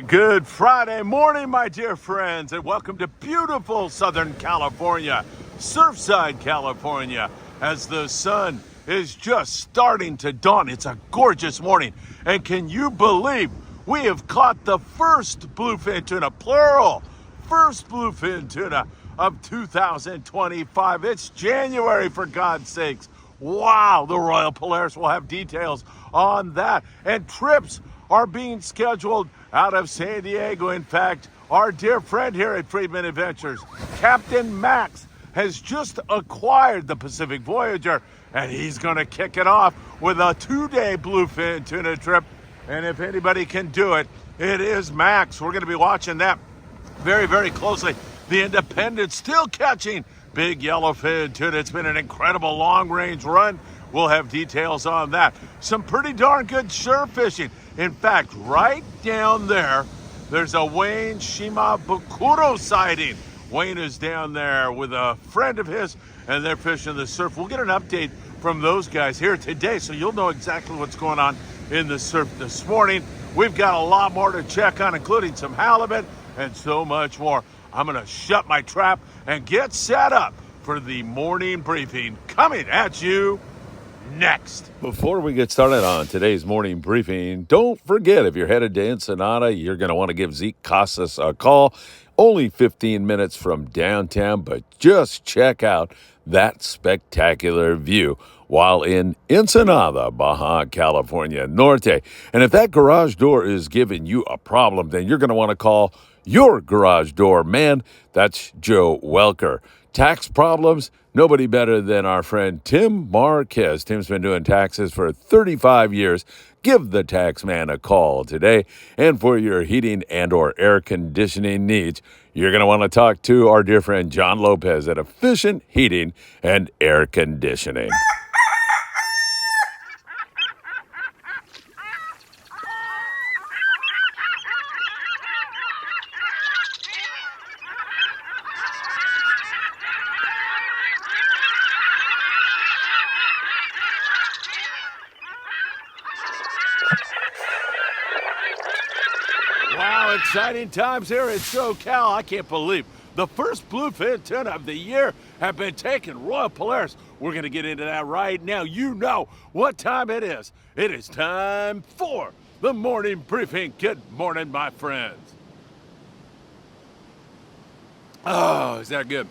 Good Friday morning, my dear friends, and welcome to beautiful Southern California, Surfside, California, as the sun is just starting to dawn. It's a gorgeous morning, and can you believe we have caught the first bluefin tuna, plural, first bluefin tuna of 2025. It's January, for God's sakes. Wow, the Royal Polaris will have details on that, and trips are being scheduled out of San Diego. In fact, our dear friend here at Friedman Adventures, Captain Max, has just acquired the Pacific Voyager, and he's going to kick it off with a 2-day bluefin tuna trip. And if anybody can do it, it is Max. We're going to be watching that very, very closely. The Independence still catching big yellowfin tuna. It's been an incredible long-range run. We'll have details on that. Some pretty darn good surf fishing. In fact, right down there, there's a Wayne Shimabukuro sighting. Wayne is down there with a friend of his, and they're fishing the surf. We'll get an update from those guys here today, so you'll know exactly what's going on in the surf this morning. We've got a lot more to check on, including some halibut and so much more. I'm going to shut my trap and get set up for the morning briefing coming at you next. Before we get started on today's morning briefing, don't forget, if you're headed to Ensenada, you're going to want to give Zeke Casas a call. Only 15 minutes from downtown, but just check out that spectacular view while in Ensenada, Baja California Norte. And if that garage door is giving you a problem, then you're going to want to call your garage door man. That's Joe Welker. Tax problems? Nobody better than our friend Tim Marquez. Tim's been doing taxes for 35 years. Give the tax man a call today. And for your heating and or air conditioning needs, you're going to want to talk to our dear friend John Lopez at Efficient Heating and Air Conditioning. Wow, exciting times here at SoCal. I can't believe the first bluefin tuna of the year have been taken. Royal Polaris. We're going to get into that right now. You know what time it is. It is time for the morning briefing. Good morning, my friends. Oh, is that good?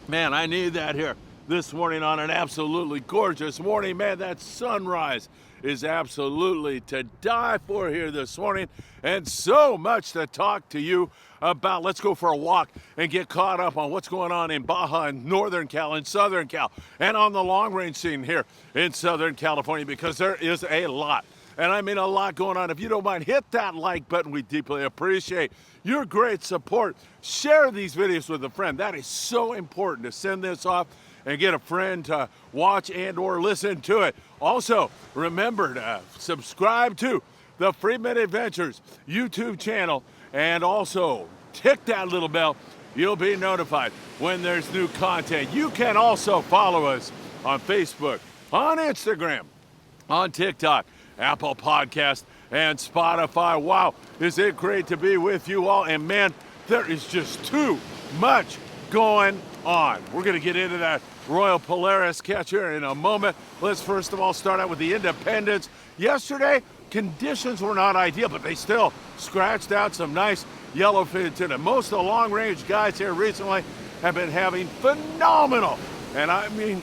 Man, I need that here this morning on an absolutely gorgeous morning. Man, that sunrise is absolutely to die for here this morning, and so much to talk to you about. Let's go for a walk and get caught up on what's going on in Baja and Northern Cal and Southern Cal and on the long range scene here in Southern California, because there is a lot. And I mean a lot going on. If you don't mind, hit that like button. We deeply appreciate your great support. Share these videos with a friend. That is so important, to send this off and get a friend to watch and or listen to it. Also, remember to subscribe to the Friedman Adventures YouTube channel, and also tick that little bell. You'll be notified when there's new content. You can also follow us on Facebook, on Instagram, on TikTok, Apple Podcast, and Spotify. Wow, is it great to be with you all. And man, there is just too much going on. We're going to get into that Royal Polaris catcher in a moment. Let's first of all start out with the Independence. Yesterday, conditions were not ideal, but they still scratched out some nice yellowfin tuna. Most of the long-range guys here recently have been having phenomenal, and I mean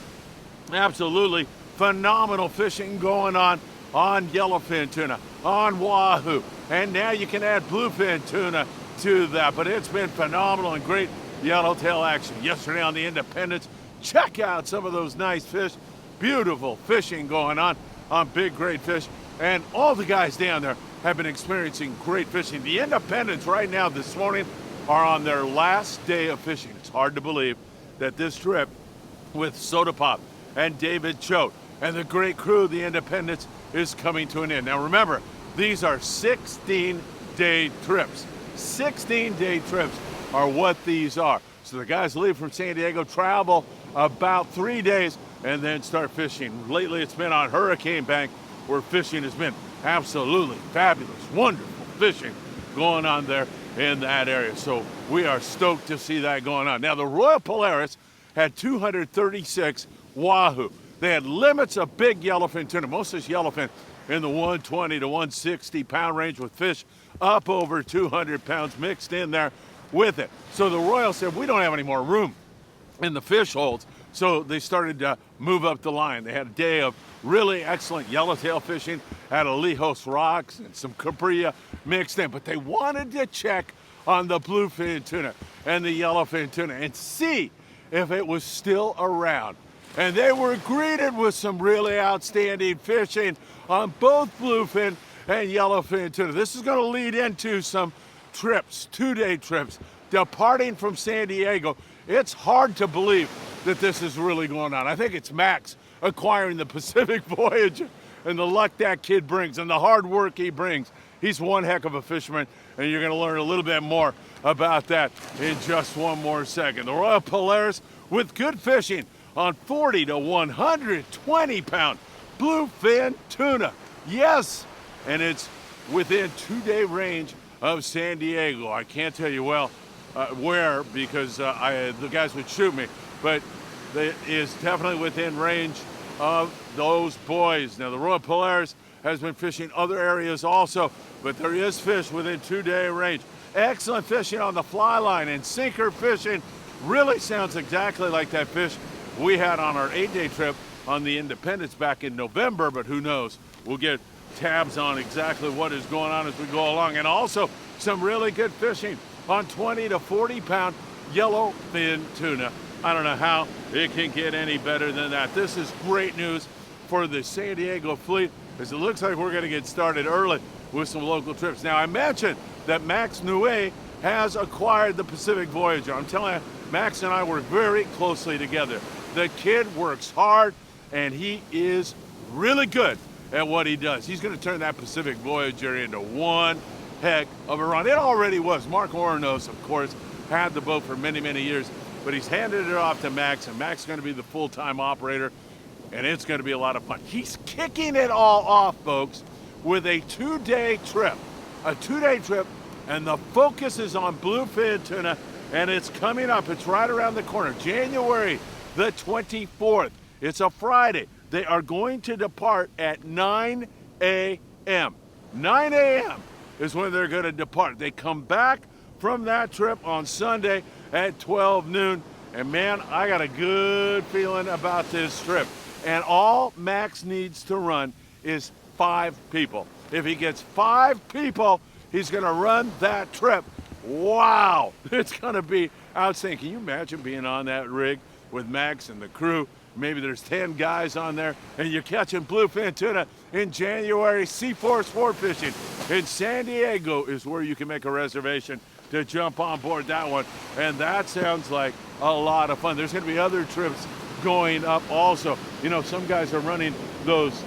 absolutely phenomenal fishing going on yellowfin tuna, on wahoo, and now you can add bluefin tuna to that. But it's been phenomenal and great yellowtail action yesterday on the Independence. Check out some of those nice fish. Beautiful fishing going on big, great fish. And all the guys down there have been experiencing great fishing. The Independence right now this morning are on their last day of fishing. It's hard to believe that this trip with Soda Pop and David Choate and the great crew of the Independence is coming to an end. Now remember, these are 16-day trips. 16-day trips are what these are. So the guys leave from San Diego, travel about 3 days, and then start fishing. Lately it's been on Hurricane Bank, where fishing has been absolutely fabulous, wonderful fishing going on there in that area. So we are stoked to see that going on. Now, the Royal Polaris had 236 wahoo. They had limits of big yellowfin tuna, most of this yellowfin in the 120 to 160 pound range, with fish up over 200 pounds mixed in there with it. So the Royal said, we don't have any more room in the fish holds. So they started to move up the line. They had a day of really excellent yellowtail fishing at Alijos Rocks and some cobria mixed in. But they wanted to check on the bluefin tuna and the yellowfin tuna and see if it was still around. And they were greeted with some really outstanding fishing on both bluefin and yellowfin tuna. This is going to lead into some trips, 2-day trips, departing from San Diego. It's hard to believe that this is really going on. I think it's Max acquiring the Pacific Voyager and the luck that kid brings and the hard work he brings. He's one heck of a fisherman, and you're going to learn a little bit more about that in just one more second. The Royal Polaris with good fishing on 40 to 120 pound bluefin tuna. Yes, and it's within 2-day range of San Diego. I can't tell you where, because the guys would shoot me, but it is definitely within range of those boys. Now, the Royal Polaris has been fishing other areas also, but there is fish within 2-day range. Excellent fishing on the fly line, and sinker fishing really sounds exactly like that fish we had on our 8-day trip on the Independence back in November, but who knows? We'll get tabs on exactly what is going on as we go along. And also some really good fishing on 20 to 40 pound yellowfin tuna. I don't know how it can get any better than that. This is great news for the San Diego fleet, as it looks like we're going to get started early with some local trips. Now, I mentioned that Max Nue has acquired the Pacific Voyager. I'm telling you, Max and I work very closely together. The kid works hard, and he is really good at what he does. He's going to turn that Pacific Voyager into one heck of a run. It already was. Mark Oranos, of course, had the boat for many, many years, but he's handed it off to Max, and Max is going to be the full-time operator, and it's going to be a lot of fun. He's kicking it all off, folks, with a 2-day trip. A 2-day trip, and the focus is on bluefin tuna, and it's coming up. It's right around the corner, January the 24th. It's a Friday. They are going to depart at 9 a.m. 9 a.m. is when they're going to depart. They come back from that trip on Sunday at 12 noon. And man, I got a good feeling about this trip. And all Max needs to run is 5 people. If he gets 5 people, he's going to run that trip. Wow, it's going to be outstanding. Can you imagine being on that rig with Max and the crew? Maybe there's 10 guys on there, and you're catching bluefin tuna in January. C4 Sport Fishing in San Diego is where you can make a reservation to jump on board that one, and that sounds like a lot of fun. There's going to be other trips going up also. You know, some guys are running those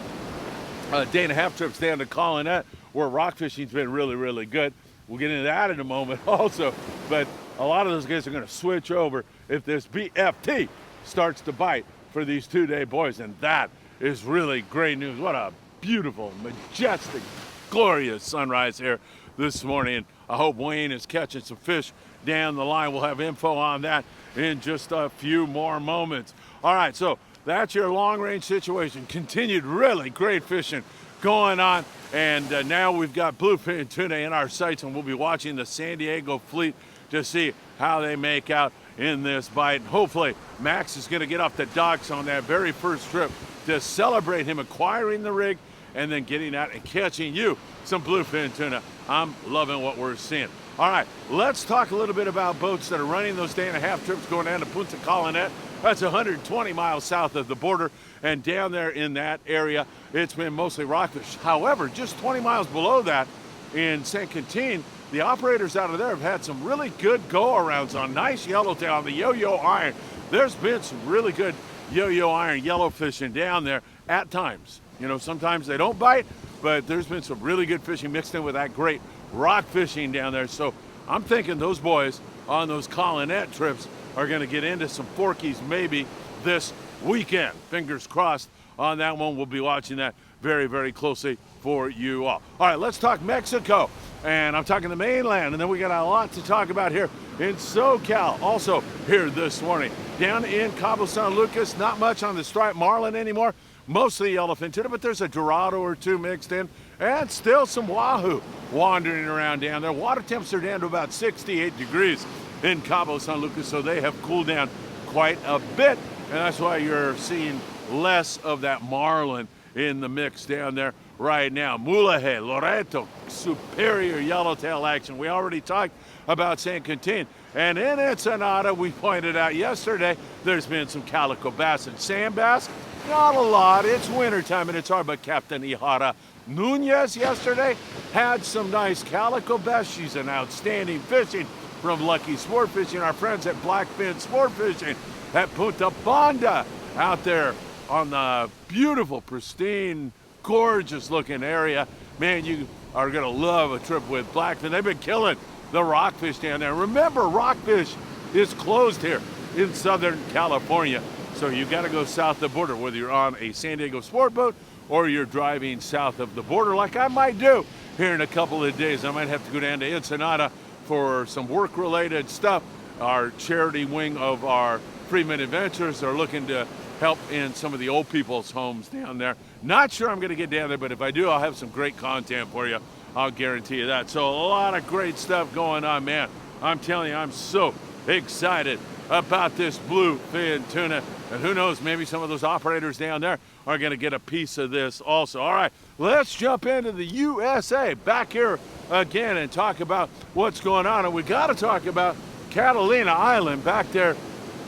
day-and-a-half trips down to Collinette, where rock fishing's been really, really good. We'll get into that in a moment also, but a lot of those guys are going to switch over if this BFT starts to bite for these 2-day boys, and that is really great news. What a beautiful, majestic, glorious sunrise here this morning. I hope Wayne is catching some fish down the line. We'll have info on that in just a few more moments. All right, so that's your long-range situation. Continued really great fishing going on, and now we've got bluefin tuna in our sights, and we'll be watching the San Diego fleet to see how they make out in this bite. And hopefully Max is going to get off the docks on that very first trip to celebrate him acquiring the rig and then getting out and catching you some bluefin tuna. I'm loving what we're seeing. All right, let's talk a little bit about boats that are running those day-and-a-half trips going down to Punta Collinette. That's 120 miles south of the border, and down there in that area, it's been mostly rockfish. However, just 20 miles below that in St. Quentin, the operators out of there have had some really good go-arounds on nice yellowtail on the yo-yo iron. There's been some really good yo-yo iron yellow fishing down there at times. You know, sometimes they don't bite, but there's been some really good fishing mixed in with that great rock fishing down there. So I'm thinking those boys on those Collinette trips are going to get into some forkies maybe this weekend. Fingers crossed on that one. We'll be watching that very, very closely for you all. All right, let's talk Mexico. and I'm talking the mainland, and then we got a lot to talk about here in SoCal. Also here this morning, down in Cabo San Lucas, not much on the striped marlin anymore, mostly yellowfin tuna, but there's a dorado or two mixed in, and still some wahoo wandering around down there. Water temps are down to about 68 degrees in Cabo San Lucas, so they have cooled down quite a bit, and that's why you're seeing less of that marlin in the mix down there right now. Mulegé, Loreto, superior yellowtail action. We already talked about San Quintin. And in Ensenada, we pointed out yesterday, there's been some calico bass and sand bass. Not a lot. It's wintertime and it's hard, but Captain Ihara Nunez yesterday had some nice calico bass. She's an outstanding fishing from Lucky Sport Fishing, our friends at Blackfin Sport Fishing at Punta Banda out there on the beautiful, pristine, gorgeous looking area. Man, you are gonna love a trip with Blackfin. They've been killing the rockfish down there. Remember, rockfish is closed here in Southern California. So you gotta go south of the border, whether you're on a San Diego sport boat or you're driving south of the border like I might do here in a couple of days. I might have to go down to Ensenada for some work-related stuff. Our charity wing of our Friedman Adventures are looking to help in some of the old people's homes down there. Not sure I'm gonna get down there, but if I do, I'll have some great content for you. I'll guarantee you that. So a lot of great stuff going on, man. I'm telling you, I'm so excited about this bluefin tuna. And who knows, maybe some of those operators down there are gonna get a piece of this also. All right, let's jump into the USA, back here again and talk about what's going on. And we gotta talk about Catalina Island back there,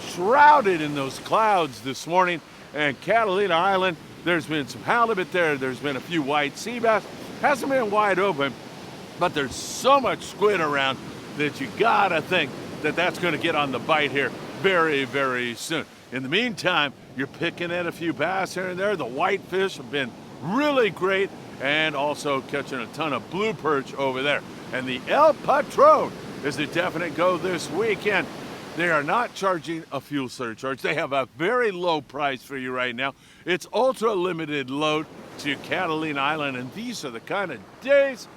shrouded in those clouds this morning. And Catalina Island, there's been some halibut there, there's been a few white sea bass. Hasn't been wide open, but there's so much squid around that you gotta think that that's gonna get on the bite here very, very soon. In the meantime, you're picking at a few bass here and there. The whitefish have been really great, and also catching a ton of blue perch over there. And the El Patron is a definite go this weekend. They are not charging a fuel surcharge. They have a very low price for you right now. It's ultra limited load to Catalina Island, and these are the kind of days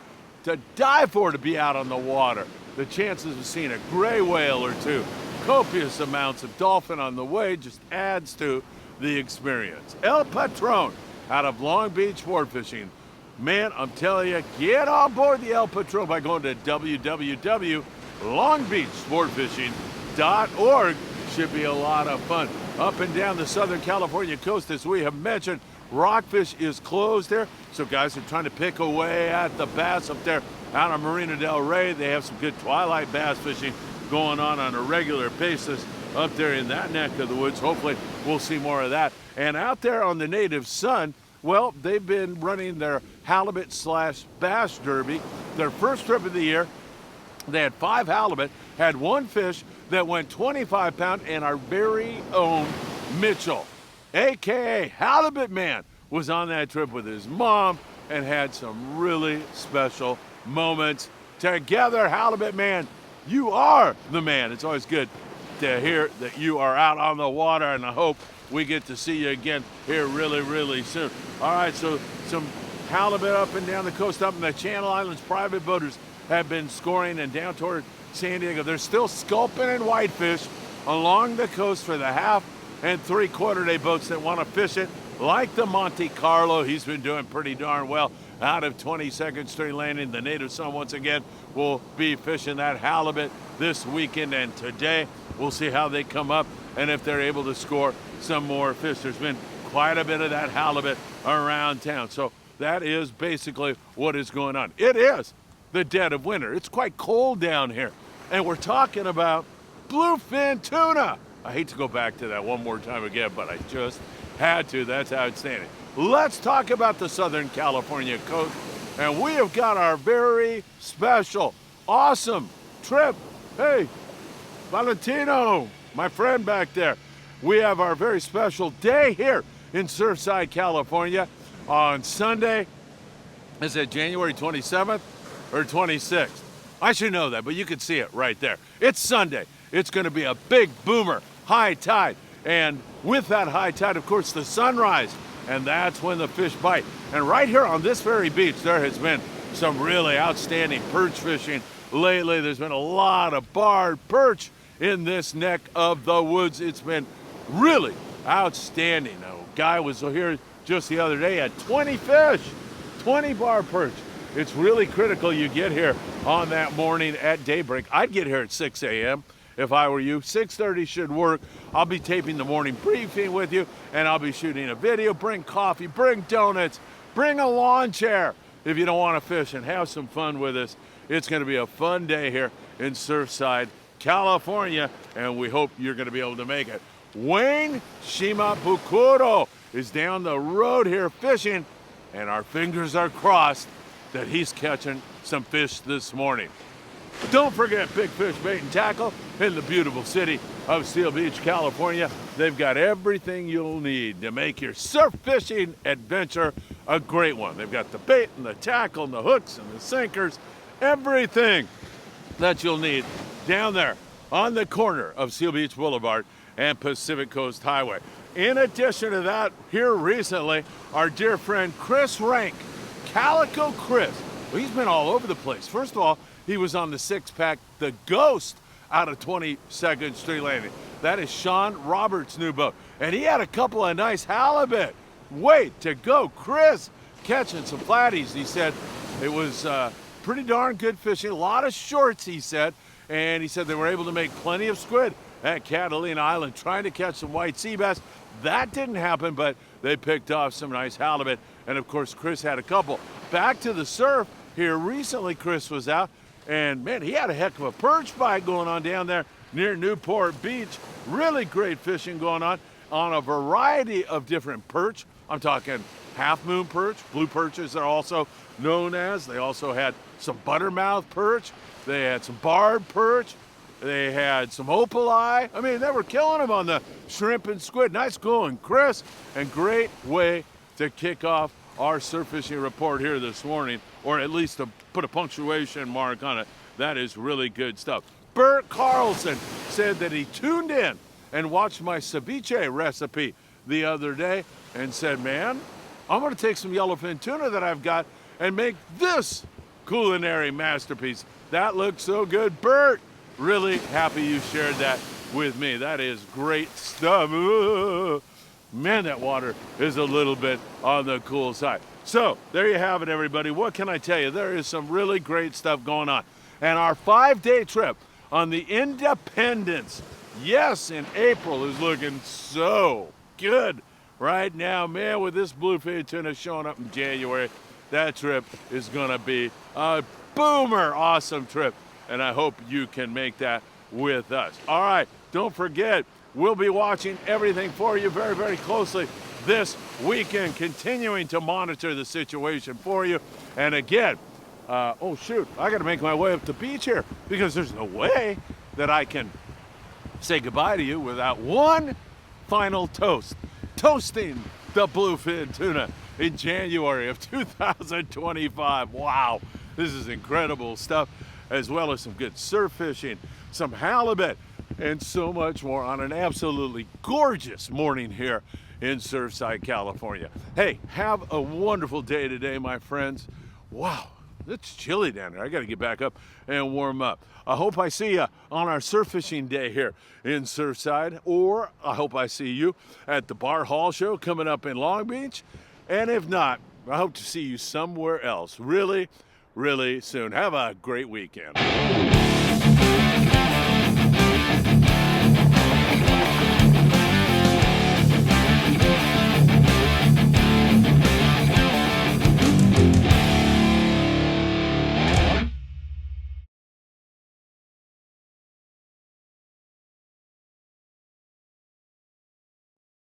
to die for, to be out on the water. The chances of seeing a gray whale or two, copious amounts of dolphin on the way, just adds to the experience. El Patron out of Long Beach Sport Fishing. Man, I'm telling you, get on board the El Patron by going to www.longbeachsportfishing.org. Should be a lot of fun. Up and down the Southern California coast, as we have mentioned, rockfish is closed there. So guys are trying to pick away at the bass up there out of Marina del Rey. They have some good twilight bass fishing going on a regular basis up there in that neck of the woods. Hopefully we'll see more of that. And out there on the native sun, well, they've been running their halibut / bass derby, their first trip of the year. They had 5 halibut, had 1 fish that went 25 pound, and our very own Mitchell, AKA Halibut Man, was on that trip with his mom and had some really special moments together. Halibut Man, you are the man. It's always good to hear that you are out on the water, and I hope we get to see you again here really, really soon. All right, so some halibut up and down the coast, up in the Channel Islands. Private boaters have been scoring, and down toward San Diego, there's still sculpin and whitefish along the coast for the 1/2 and 3/4 day boats that want to fish it. Like the Monte Carlo, he's been doing pretty darn well out of 22nd Street Landing. The native sun once again will be fishing that halibut this weekend, and today we'll see how they come up and if they're able to score some more fish. There's been quite a bit of that halibut around town. So that is basically what is going on. It is the dead of winter. It's quite cold down here, and we're talking about bluefin tuna. I hate to go back to that one more time again, but I just had to. That's outstanding. Let's talk about the Southern California coast, and we have got our very special, awesome trip. Hey, Valentino, my friend back there. We have our very special day here in Surfside, California on Sunday. Is it January 27th or 26th? I should know that, but you can see it right there. It's Sunday. It's going to be a big boomer, high tide. And with that high tide, of course, the sunrise. And that's when the fish bite. And right here on this very beach, there has been some really outstanding perch fishing lately. There's been a lot of barred perch in this neck of the woods. It's been really outstanding. A guy was here just the other day, had 20 fish, 20 barred perch. It's really critical you get here on that morning at daybreak. I'd get here at 6 a.m. if I were you. 6:30 should work. I'll be taping the morning briefing with you, and I'll be shooting a video. Bring coffee, bring donuts, bring a lawn chair if you don't want to fish, and have some fun with us. It's going to be a fun day here in Surfside, California, and we hope you're going to be able to make it. Wayne Shimabukuro is down the road here fishing, and our fingers are crossed that he's catching some fish this morning. But don't forget Big Fish Bait and Tackle in the beautiful city of Seal Beach, California. They've got everything you'll need to make your surf fishing adventure a great one. They've got the bait and the tackle and the hooks and the sinkers, everything that you'll need down there on the corner of Seal Beach Boulevard and Pacific Coast Highway. In addition to that, here recently, our dear friend Chris Rank, Calico Chris. Well, he's been all over the place. First of all, he was on the six-pack, The Ghost, out of 22nd Street Landing. That is Sean Roberts' new boat. And he had a couple of nice halibut. Way to go, Chris, catching some flatties. He said it was pretty darn good fishing. A lot of shorts, he said. And he said they were able to make plenty of squid at Catalina Island, trying to catch some white sea bass. That didn't happen, but they picked off some nice halibut. And of course, Chris had a couple. Back to the surf here recently, Chris was out, and man, he had a heck of a perch fight going on down there near Newport Beach. Really great fishing going on a variety of different perch. I'm talking half moon perch, blue perches they're also known as. They also had some buttermouth perch. They had some barred perch. They had some opali. I mean, they were killing them on the shrimp and squid. Nice going, Chris, and great way to kick off our surf fishing report here this morning, or at least to put a punctuation mark on it. That is really good stuff. Bert Carlson said that he tuned in and watched my ceviche recipe the other day and said, man, I'm going to take some yellowfin tuna that I've got and make this culinary masterpiece. That looks so good. Bert, really happy you shared that with me. That is great stuff. Ooh. Man, that water is a little bit on the cool side. So there you have it, everybody. What can I tell you? There is some really great stuff going on. And our 5-day trip on the Independence, yes, in April, is looking so good right now. Man, with this bluefin tuna showing up in January, that trip is going to be a boomer awesome trip. And I hope you can make that with us. All right, don't forget, we'll be watching everything for you very, very closely this weekend, continuing to monitor the situation for you. And again, oh shoot, I got to make my way up the beach here because there's no way that I can say goodbye to you without one final toast. Toasting the bluefin tuna in January of 2025. Wow, this is incredible stuff, as well as some good surf fishing, some halibut, and so much more on an absolutely gorgeous morning here in Surfside, California. Hey, have a wonderful day today, my friends. Wow, it's chilly down there. I got to get back up and warm up. I hope I see you on our surf fishing day here in Surfside, or I hope I see you at the Bar Hall show coming up in Long Beach. And if not, I hope to see you somewhere else really, really soon. Have a great weekend.